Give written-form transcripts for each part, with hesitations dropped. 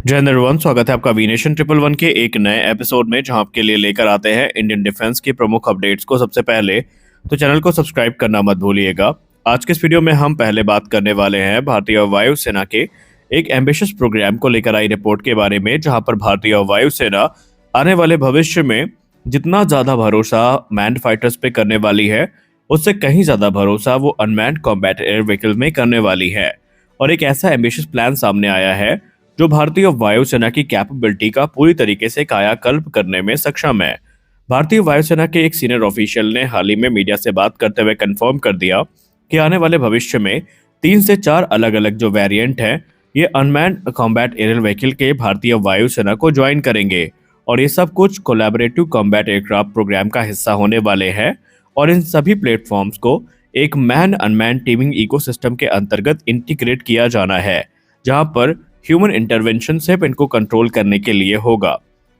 जय हिंद एवरीवन, स्वागत है आपका वीनेशन 111 के एक नए एपिसोड में, जहां आपके लिए लेकर आते हैं इंडियन डिफेंस की प्रमुख अपडेट्स को सबसे पहले। तो चैनल को सब्सक्राइब करना मत भूलिएगा। आज के इस वीडियो में हम पहले बात करने वाले हैं भारतीय वायुसेना के एक एम्बिशियस प्रोग्राम को लेकर आई रिपोर्ट के बारे में, जहां पर भारतीय वायुसेना आने वाले भविष्य में जितना ज्यादा भरोसा मैन्ड फाइटर्स पे करने वाली है, उससे कहीं ज्यादा भरोसा वो अनमैन्ड कॉम्बैट एयर व्हीकल में करने वाली है। और एक ऐसा एम्बिशियस प्लान सामने आया है जो भारतीय वायुसेना की कैपेबिलिटी का पूरी तरीके से कायाकल्प करने में सक्षम है। भारतीय वायुसेना के एक सीनियर ऑफिशियल ने हाल ही में मीडिया से बात करते हुए कंफर्म कर दिया कि आने वाले भविष्य में 3 से 4 अलग अलग जो वेरिएंट हैं, ये अनमैन्ड कॉम्बैट एरियल व्हीकल के भारतीय वायुसेना को ज्वाइन करेंगे। और ये सब कुछ कोलैबोरेटिव कॉम्बैट एयरक्राफ्ट प्रोग्राम का हिस्सा होने वाले हैं। और इन सभी प्लेटफॉर्म्स को एक मैन अनमैन टीमिंग इकोसिस्टम के अंतर्गत इंटीग्रेट किया जाना है, जहां पर ह्यूमन इंटरवेंशन से इनको कंट्रोल करने के लिए होगा।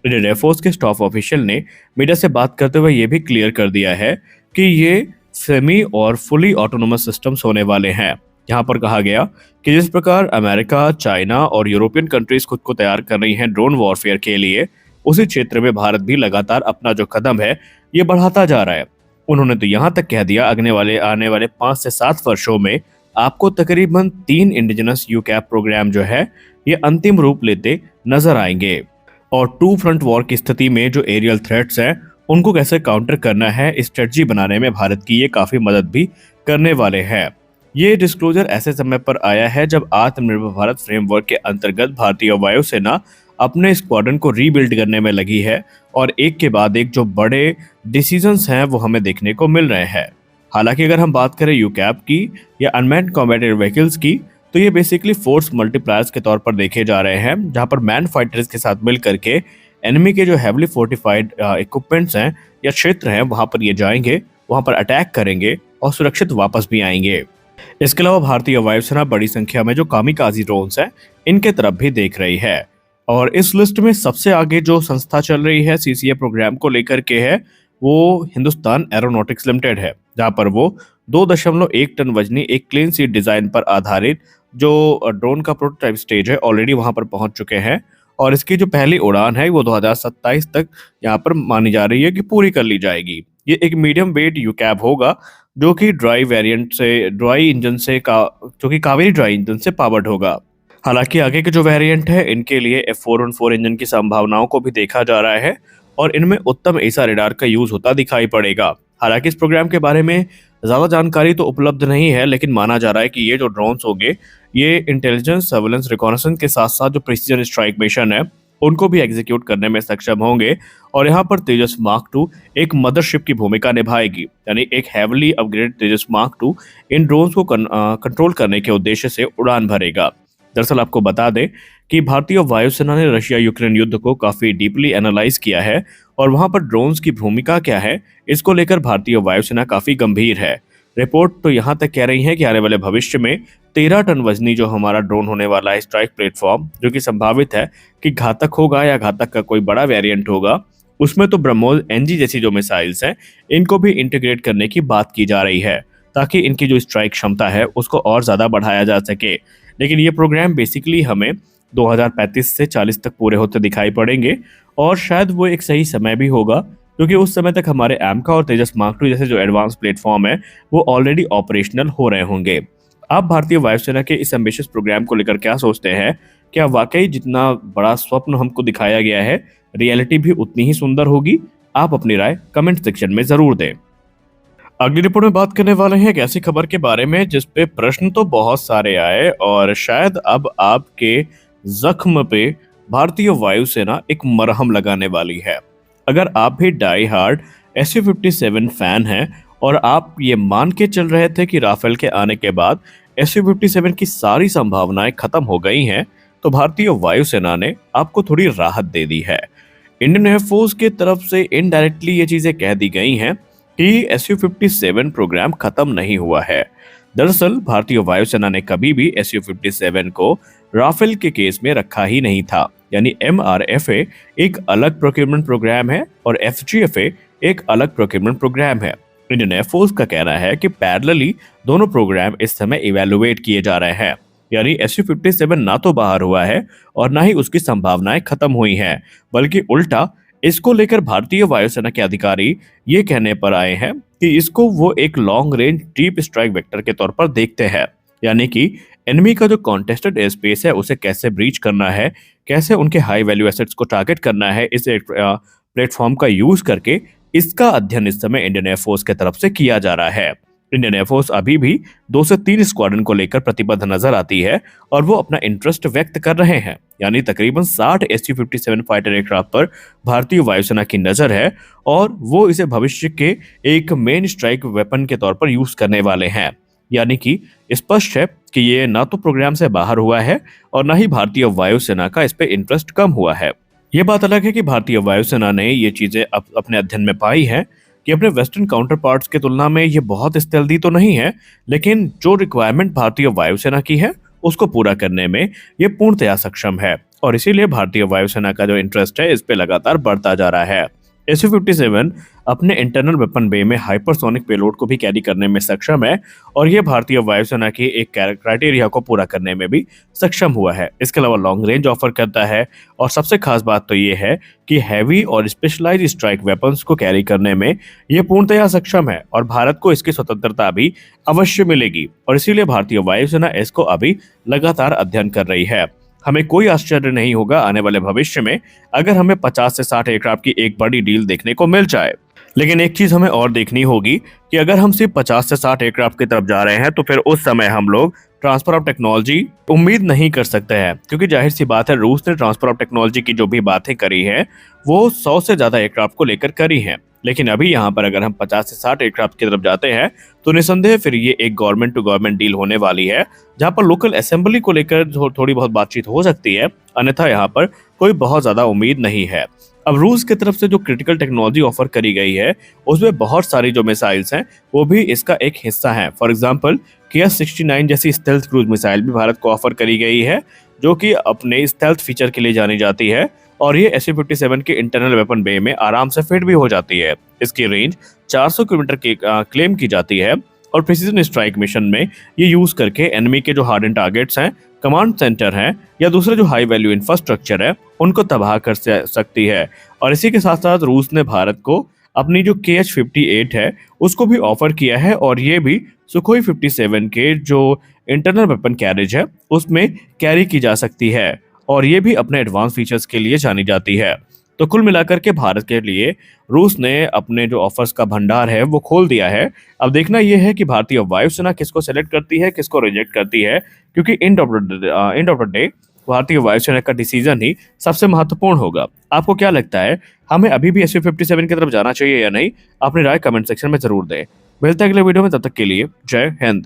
इंडियन एयरफोर्स के स्टाफ ऑफिशियल ने मीडिया से बात करते हुए ये भी क्लियर कर दिया है कि ये सेमी और फुली ऑटोनोमस सिस्टम्स होने वाले हैं। यहाँ पर कहा गया कि जिस प्रकार अमेरिका, चाइना और यूरोपियन कंट्रीज खुद को तैयार कर रही हैं ड्रोन वॉरफेयर के लिए, उसी क्षेत्र में भारत भी लगातार अपना जो कदम है ये बढ़ाता जा रहा है। उन्होंने तो यहाँ तक कह दिया आने वाले 5 से 7 वर्षों में आपको तकरीबन 3 इंडिजिनस यूकैप प्रोग्राम जो है ये अंतिम रूप लेते नजर आएंगे। और 2 फ्रंट वॉर की स्थिति में जो एरियल थ्रेट्स हैं उनको कैसे काउंटर करना है, स्ट्रेटजी बनाने में भारत की ये काफी मदद भी करने वाले हैं। ये डिस्क्लोजर ऐसे समय पर आया है जब आत्मनिर्भर भारत फ्रेमवर्क के अंतर्गत भारतीय वायुसेना अपने स्क्वाड्रन को रीबिल्ड करने में लगी है। और एक के बाद एक जो बड़े डिसीजंस हैं वो हमें देखने को मिल रहे हैं। हालांकि अगर हम बात करें यूकैप की या अनमैन्ड कॉम्बैट एयर व्हीकल्स की, तो ये बेसिकली फोर्स मल्टीप्लायर्स के तौर पर देखे जा रहे हैं, जहां पर मैन फाइटर्स के साथ मिल करके एनिमी के जो हैवली फोर्टिफाइड इक्विपमेंट्स हैं या क्षेत्र हैं वहां पर ये जाएंगे, वहां पर अटैक करेंगे और सुरक्षित वापस भी आएंगे। इसके अलावा भारतीय वायुसेना बड़ी संख्या में जो कामिकाजी ड्रोन्स हैं इनके तरफ भी देख रही है। और इस लिस्ट में सबसे आगे जो संस्था चल रही है सीसीए प्रोग्राम को लेकर के है, वो हिंदुस्तान एरोनॉटिक्स लिमिटेड है, जहां पर वो 2.1 टन वजनी एक क्लीन सीट डिजाइन पर आधारित जो ड्रोन का प्रोटोटाइप स्टेज है ऑलरेडी वहां पर पहुंच चुके हैं। और इसकी जो पहली उड़ान है वो 2027 तक यहाँ पर मानी जा रही है कि पूरी कर ली जाएगी। ये एक मीडियम वेट यूकैब होगा जो कि कावेरी ड्राई इंजन से पावर्ड होगा। हालांकि आगे के जो वेरिएंट है इनके लिए F414 इंजन की संभावनाओं को भी देखा जा रहा है और इनमें उत्तम एसा रेडार का यूज होता दिखाई पड़ेगा। हालांकि इस प्रोग्राम के बारे में ज्यादा जानकारी तो उपलब्ध नहीं है, लेकिन माना जा रहा है कि ये जो ड्रोन्स होंगे ये इंटेलिजेंस, सर्वेलेंस, रिकॉनेसेंस के साथ साथ जो प्रिसीजन स्ट्राइक मिशन है उनको भी एग्जीक्यूट करने में सक्षम होंगे। और यहाँ पर तेजस मार्क 2 एक मदरशिप की भूमिका निभाएगी, यानी एक हैवली अपग्रेडेड तेजस मार्क 2 इन ड्रोन्स को कंट्रोल करने के उद्देश्य से उड़ान भरेगा। दरअसल आपको बता दें कि भारतीय वायुसेना ने रशिया यूक्रेन युद्ध को काफी डीपली एनालाइज किया है और वहां पर ड्रोन्स की भूमिका क्या है इसको लेकर भारतीय वायुसेना काफी गंभीर है। रिपोर्ट तो यहां तक कह रही है कि आने वाले भविष्य में 13 टन वजनी जो हमारा ड्रोन होने वाला है स्ट्राइक प्लेटफॉर्म, जो कि संभावित है कि घातक होगा या घातक का कोई बड़ा वेरिएंट होगा, उसमें तो ब्रह्मोस एनजी जैसी जो मिसाइल्स हैं इनको भी इंटीग्रेट करने की बात की जा रही है, ताकि इनकी जो स्ट्राइक क्षमता है उसको और ज्यादा बढ़ाया जा सके। लेकिन ये प्रोग्राम बेसिकली हमें 2035 से 40 तक पूरे होते दिखाई पड़ेंगे और शायद वो एक सही समय भी होगा, क्योंकि उस समय तक हमारे एमका और तेजस मार्क 2 जैसे जो एडवांस प्लेटफॉर्म है वो ऑलरेडी ऑपरेशनल हो रहे होंगे। आप भारतीय वायुसेना के इस एम्बिशियस प्रोग्राम को लेकर क्या सोचते हैं? क्या वाकई जितना बड़ा स्वप्न हमको दिखाया गया है रियलिटी भी उतनी ही सुंदर होगी? आप अपनी राय कमेंट सेक्शन में जरूर दें। अगली रिपोर्ट में बात करने वाले हैं एक ऐसी खबर के बारे में जिस पे प्रश्न तो बहुत सारे आए और शायद अब आपके जख्म पे भारतीय वायुसेना एक मरहम लगाने वाली है। अगर आप भी डाई हार्ड Su-57 फैन हैं और आप ये मान के चल रहे थे कि राफेल के आने के बाद Su-57 की सारी संभावनाएं खत्म हो गई हैं, तो भारतीय वायुसेना ने आपको थोड़ी राहत दे दी है। इंडियन एयरफोर्स की तरफ से इनडायरेक्टली ये चीजें कह दी गई हैं कि Su-57 प्रोग्राम खत्म नहीं हुआ है। दरअसल भारतीय वायुसेना ने कभी भी Su-57 को राफेल के केस में रखा ही नहीं था, यानी MRFA एक अलग प्रोक्योरमेंट प्रोग्राम है और FGFA एक अलग प्रोक्योरमेंट प्रोग्राम है। इंडियन एयरफोर्स का कहना है कि पैरेलली दोनों प्रोग्राम इस समय इवेलुएट किए जा रहे हैं। यानी SU-57 ना तो बाहर हुआ है और ना ही उसकी संभावनाएं खत्म हुई हैं, बल्कि उल्टा इसको लेकर भारतीय वायुसेना के अधिकारी ये कहने पर आए हैं कि इसको वो एक long range deep strike vector के तौर पर देखते हैं। यानी कि एनिमी का जो कॉन्टेस्टेड एयर स्पेस है उसे कैसे ब्रीच करना है, कैसे उनके हाई वैल्यू एसेट्स को टारगेट करना है, इस प्लेटफॉर्म का यूज करके इसका अध्ययन इस समय इंडियन एयरफोर्स की तरफ से किया जा रहा है। इंडियन एयरफोर्स अभी भी 2 से 3 स्क्वाड्रन को लेकर प्रतिबद्ध नजर आती है और वो अपना इंटरेस्ट व्यक्त कर रहे हैं। यानी तकरीबन 60 SU-57 फाइटर एयरक्राफ्ट पर भारतीय वायुसेना की नजर है और वो इसे भविष्य के एक मेन स्ट्राइक वेपन के तौर पर यूज करने वाले हैं। यानी कि स्पष्ट है कि ये ना तो प्रोग्राम से बाहर हुआ है और ना ही भारतीय वायुसेना का इस पे इंटरेस्ट कम हुआ है। ये बात अलग है कि भारतीय वायुसेना ने ये चीजें अपने अध्ययन में पाई हैं कि अपने वेस्टर्न काउंटर पार्ट्स की तुलना में ये बहुत स्टेल्दी तो नहीं है, लेकिन जो रिक्वायरमेंट भारतीय वायुसेना की है उसको पूरा करने में ये पूर्णतया सक्षम है और इसीलिए भारतीय वायुसेना का जो इंटरेस्ट है इस पे लगातार बढ़ता जा रहा है। SU-57 अपने इंटरनल वेपन बे में हाइपरसोनिक पेलोड को भी कैरी करने में सक्षम है और ये भारतीय वायुसेना की एक क्राइटेरिया को पूरा करने में भी सक्षम हुआ है। इसके अलावा लॉन्ग रेंज ऑफर करता है और सबसे खास बात तो ये है कि हैवी और स्पेशलाइज स्ट्राइक वेपन्स को कैरी करने में ये पूर्णतया सक्षम है और भारत को इसकी स्वतंत्रता भी अवश्य मिलेगी और इसीलिए भारतीय वायुसेना इसको अभी लगातार अध्ययन कर रही है। हमें कोई आश्चर्य नहीं होगा आने वाले भविष्य में अगर हमें 50 से 60 एयरक्राफ्ट की एक बड़ी डील देखने को मिल जाए। लेकिन एक चीज हमें और देखनी होगी कि अगर हम सिर्फ 50 से 60 एयरक्राफ्ट की तरफ जा रहे हैं तो फिर उस समय हम लोग ट्रांसफर ऑफ टेक्नोलॉजी उम्मीद नहीं कर सकते हैं, क्योंकि जाहिर सी बात है रूस ने ट्रांसफर ऑफ टेक्नोलॉजी की जो भी बातें करी हैं वो 100 से ज्यादा एयरक्राफ्ट को लेकर करी हैं। लेकिन अभी यहाँ पर अगर हम 50 से 60 एयरक्राफ्ट की तरफ जाते हैं तो निसंदेह फिर ये एक गवर्नमेंट टू गवर्नमेंट डील होने वाली है, जहाँ पर लोकल असेंबली को लेकर थोड़ी बहुत बातचीत हो सकती है, अन्यथा यहाँ पर कोई बहुत ज्यादा उम्मीद नहीं है। अब रूस की तरफ से जो क्रिटिकल टेक्नोलॉजी ऑफर करी गई है उसमें बहुत सारी जो मिसाइल्स हैं वो भी इसका एक हिस्सा है। फॉर एग्जांपल KS-69 जैसी स्टेल्थ क्रूज मिसाइल भी भारत को ऑफर करी गई है, जो कि अपने स्टेल्थ फीचर के लिए जानी जाती है और ये SU-57 के इंटरनल वेपन बे में आराम से फिट भी हो जाती है। इसकी रेंज 400 किलोमीटर की क्लेम की जाती है और प्रिसीजन स्ट्राइक मिशन में ये यूज करके एनिमी के जो हार्डन टारगेट्स हैं, कमांड सेंटर हैं या दूसरे जो हाई वैल्यू इंफ्रास्ट्रक्चर है उनको तबाह कर सकती है। और इसी के साथ साथ रूस ने भारत को अपनी जो KH-58 है उसको भी ऑफर किया है और ये भी सुखोई 57 के जो इंटरनल वेपन कैरेज है उसमें कैरी की जा सकती है और ये भी अपने एडवांस फीचर्स के लिए जानी जाती है। तो कुल मिलाकर के भारत के लिए रूस ने अपने जो ऑफर्स का भंडार है वो खोल दिया है। अब देखना यह है कि भारतीय वायुसेना किसको सेलेक्ट करती है, किसको रिजेक्ट करती है, क्योंकि एंड ऑफ द डे भारतीय वायुसेना का डिसीजन ही सबसे महत्वपूर्ण होगा। आपको क्या लगता है, हमें अभी भी SU-57 की तरफ जाना चाहिए या नहीं? अपनी राय कमेंट सेक्शन में जरूर दें। मिलते हैं अगले वीडियो में, तब तक के लिए जय हिंद।